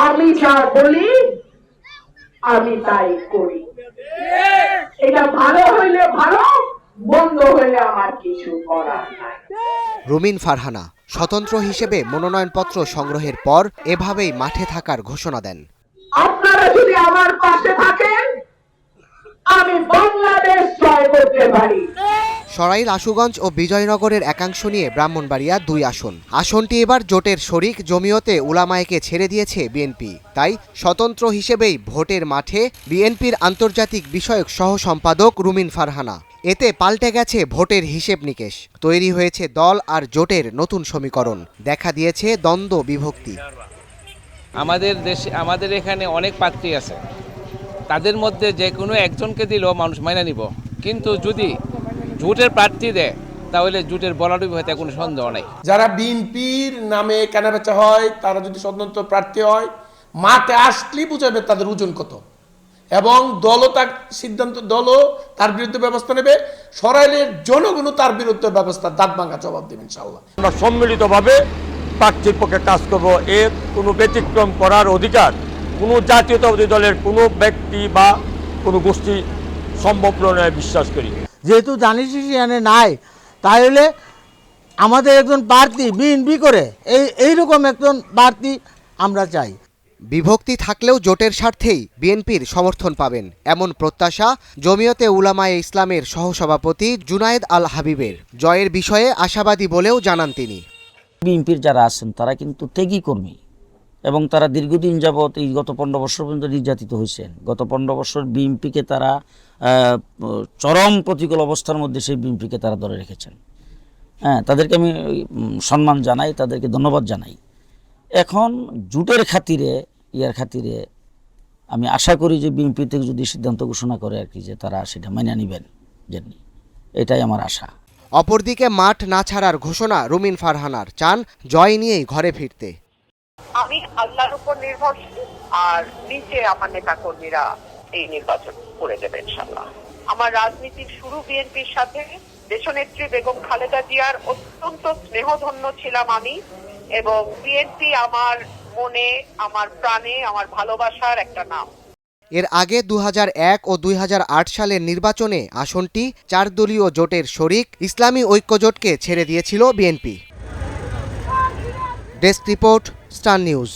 আমি যা বলি আমি তাই করি। এটা ভালো হইলে ভালো, মন্দ হইলে আমার কিছু করার নাই। রুমিন ফারহানা স্বতন্ত্র হিসেবে মনোনয়নপত্র সংগ্রহের পর এভাবেই মাঠে থাকার ঘোষণা দেন। আপনারা যদি আমার পাশে থাকেন, আমি বাংলাদেশ জয় করতে পারি। সরাইল, আশুগঞ্জ ও বিজয়নগরের একাংশ নিয়ে ব্রাহ্মণবাড়িয়া 2 আসন। আসনটি এবার জোটের শরিক জমিয়তে উলামায়েকে ছেড়ে দিয়েছে বিএনপি। তাই স্বতন্ত্র হিসেবেই ভোটের মাঠে বিএনপির আন্তর্জাতিক বিষয়ক সহ সম্পাদক রুমিন ফারহানা। এতে পাল্টে গেছে ভোটের হিসেব নিকেশ, তৈরি হয়েছে দল আর জোটের নতুন সমীকরণ, দেখা দিয়েছে দ্বন্দ্ব বিভক্তি। আমাদের দেশে আমাদের এখানে অনেক প্রার্থী আছে, তাদের মধ্যে যে কোনো একজনকে দিলেও মানুষ মাইনা নিব, কিন্তু যদি জোটের প্রার্থী দেয় তাহলে জোটের বলাডুবি হতে কোনো সন্দেহ নাই। যারা বিএনপির নামে কেনাবেচা হয় তারা যদি স্বতন্ত্র প্রার্থী হয়, মাঠে আসলেই বুঝাবে তাদের ওজন কত, এবং দলও তার সিদ্ধান্ত, দলও তার বিরুদ্ধে ব্যবস্থা নেবে, সরাইলের জনগণও তার বিরুদ্ধে ব্যবস্থা দাঁত ভাঙা জবাব দেবে ইনশাআল্লাহ। আমরা সম্মিলিতভাবে প্রার্থীর পক্ষে কাজ করব। এর কোনো ব্যতিক্রম করার অধিকার কোনো জাতীয়তাবাদী দলের কোনো ব্যক্তি বা কোনো গোষ্ঠী সম্ভব নয় বিশ্বাস করি। যেহেতু দানিশ এখানে নাই, তাহলে আমাদের একজন প্রার্থী বিএনপি করে এইরকম একজন প্রার্থী আমরা চাই। বিভক্তি থাকলেও জোটের স্বার্থেই বিএনপির সমর্থন পাবেন, এমন প্রত্যাশা জমিয়তে উলামায়ে ইসলামের সহসভাপতি জুনায়েদ আল হাবিবের। জয়ের বিষয়ে আশাবাদী বলেও জানান তিনি। বিএনপির যারা আছেন তারা কিন্তু ত্যাগী কর্মী, এবং তারা দীর্ঘদিন যাবৎ এই গত 15 বছর পর্যন্ত নির্যাতিত হয়েছেন। গত 15 বছর বিএনপিকে তারা চরম প্রতিকূল অবস্থার মধ্যে সেই বিএনপিকে তারা ধরে রেখেছেন। হ্যাঁ, তাদেরকে আমি সম্মান জানাই, তাদেরকে ধন্যবাদ জানাই। এখন জোটের খাতিরে, খাতিরে আমি আশা করি যে বিএনপি থেকে যদি সিদ্ধান্ত ঘোষণা করে আর কি, যে তারা সেটা মেনে নেবেন, যেমনি, এটাই আমার আশা। অপরদিকে মাঠ না ছাড়ার ঘোষণা রুমিন ফারহানার, চান জয় নিয়েই ঘরে ফিরতে। আমি আল্লাহর উপর নির্ভরশীল, আর নিচে আমার নেতা কর্মীরা এই নির্বাচন করে দেবে ইনশাআল্লাহ। আমার রাজনীতির শুরু বিএনপির সাথে। দেশনেত্রী বেগম খালেদা জিয়ার অত্যন্ত স্নেহধন্য ছিলাম আমি, এবং বিএনপি আমার মনে, আমার প্রাণে, আমার ভালোবাসার একটা নাম। এর আগে 2001 ও 2008 সালের নির্বাচনে আসনটি 4 দলীয় জোটের শরিক ইসলামী ঐক্যজোটকে ছেড়ে দিয়েছিল BNP. Desk report, star news.